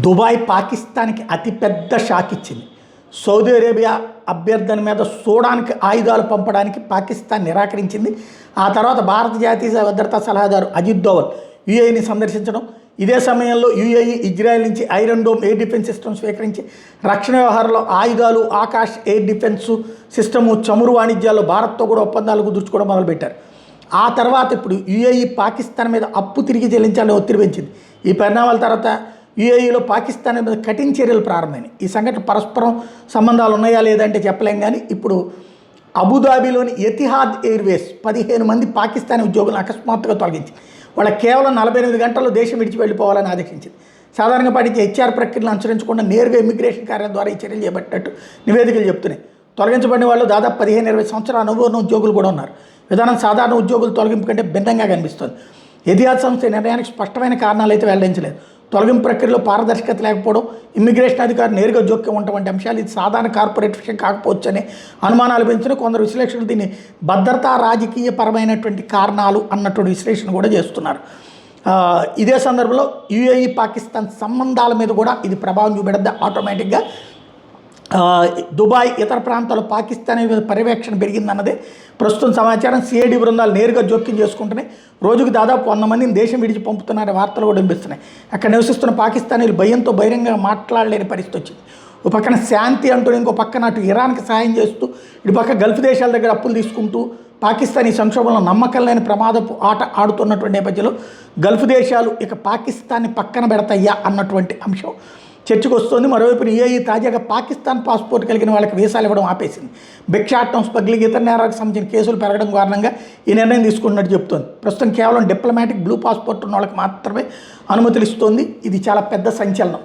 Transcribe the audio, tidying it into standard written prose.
Dubai పాకిస్తాన్కి అతిపెద్ద shock ఇచ్చింది. సౌదీ అరేబియా అభ్యర్థన మీద చూడడానికి ఆయుధాలు పంపడానికి పాకిస్తాన్ నిరాకరించింది. ఆ తర్వాత భారత జాతీయ భద్రతా సలహాదారు అజిత్ దోవల్ యుఏఈని సందర్శించడం, ఇదే సమయంలో యుఏఈ ఇజ్రాయెల్ నుంచి iron dome air defence system స్వీకరించి రక్షణ వ్యవహారంలో ఆయుధాలు, ఆకాశ్ ఎయిర్ డిఫెన్స్ సిస్టము, చమురు వాణిజ్యాల్లో భారత్తో కూడా ఒప్పందాలు కుదుర్చుకోవడం మొదలుపెట్టారు. ఆ తర్వాత ఇప్పుడు యుఏఈ పాకిస్తాన్ మీద అప్పు తిరిగి చెల్లించాలని ఒత్తిడి పెంచింది. ఈ పరిణామాల తర్వాత యుఏఈలో పాకిస్తాన్ మీద కఠిన చర్యలు ప్రారంభమైనాయి. ఈ సంఘటన పరస్పరం సంబంధాలు ఉన్నాయా లేదంటే చెప్పలేం, కానీ ఇప్పుడు అబుదాబిలోని ఎతిహాద్ ఎయిర్వేస్ 15 మంది పాకిస్తానీ ఉద్యోగులను అకస్మాత్తుగా తొలగించింది. వాళ్ళ కేవలం 48 గంటల్లో దేశం విడిచి వెళ్ళిపోవాలని ఆదేశించింది. సాధారణంగా పాటించే హెచ్ఆర్ ప్రక్రియలను అనుసరించకుండా నేరుగా ఇమిగ్రేషన్ కార్యాలయం ద్వారా ఈ చర్యలు చేపట్టినట్టు నివేదికలు చెప్తున్నాయి. తొలగించబడిన వాళ్ళు దాదాపు 15-20 సంవత్సరాల అనుభవం ఉద్యోగులు కూడా ఉన్నారు. విధానం సాధారణ ఉద్యోగులు తొలగింపు కంటే భిన్నంగా కనిపిస్తుంది. ఎతిహాద్ సంస్థ నిర్ణయానికి స్పష్టమైన కారణాలు అయితే వెల్లడించలేదు. తొలగింపు ప్రక్రియలో పారదర్శకత లేకపోవడం, ఇమ్మిగ్రేషన్ అధికారులు నేరుగా జోక్యం ఉండటం వంటి అంశాలు ఇది సాధారణ కార్పొరేట్ విషయం కాకపోవచ్చని అనుమానాలు పెంచిన కొందరు విశ్లేషకులు దీన్ని భద్రతా రాజకీయపరమైనటువంటి కారణాలు అన్నటువంటి విశ్లేషణ కూడా చేస్తున్నారు. ఇదే సందర్భంలో యుఏఈ పాకిస్తాన్ సంబంధాల మీద కూడా ఇది ప్రభావం చూపెడద్ది. ఆటోమేటిక్గా దుబాయ్ ఇతర ప్రాంతాల్లో పాకిస్తాన్ మీద పర్యవేక్షణ పెరిగిందన్నదే ప్రస్తుతం సమాచారం. సిఐడి బృందాలు నేరుగా జోక్యం చేసుకుంటున్నాయి. రోజుకు దాదాపు 100 మందిని దేశం విడిచి పంపుతున్నారనే వార్తలు కూడా వినిపిస్తున్నాయి. అక్కడ నివసిస్తున్న పాకిస్తానీలు భయంతో బహిరంగంగా మాట్లాడలేని పరిస్థితి వచ్చింది. ఒక పక్కన శాంతి అంటూ ఇంకో పక్కన అటు ఇరాన్కి సహాయం చేస్తూ ఇటు పక్క గల్ఫ్ దేశాల దగ్గర అప్పులు తీసుకుంటూ పాకిస్తాన్ ఈ సంక్షోభంలో నమ్మకం లేని ప్రమాదపు ఆట ఆడుతున్నటువంటి నేపథ్యంలో గల్ఫ్ దేశాలు ఇక పాకిస్తాన్ని పక్కన పెడతాయా అన్నటువంటి అంశం చర్చకు వస్తుంది. మరోవైపు యుఏఈ తాజాగా పాకిస్తాన్ పాస్పోర్ట్ కలిగిన వాళ్ళకి వీసాలు ఇవ్వడం ఆపేసింది. భిక్షాటం, స్మగ్లింగ్, ఇతర నేరాలకు సంబంధించిన కేసులు పెరగడం కారణంగా ఈ నిర్ణయం తీసుకున్నట్టు చెప్తోంది. ప్రస్తుతం కేవలం డిప్లొమాటిక్ బ్లూ పాస్పోర్ట్ ఉన్న వాళ్ళకి మాత్రమే అనుమతులు ఇస్తోంది. ఇది చాలా పెద్ద సంచలనం.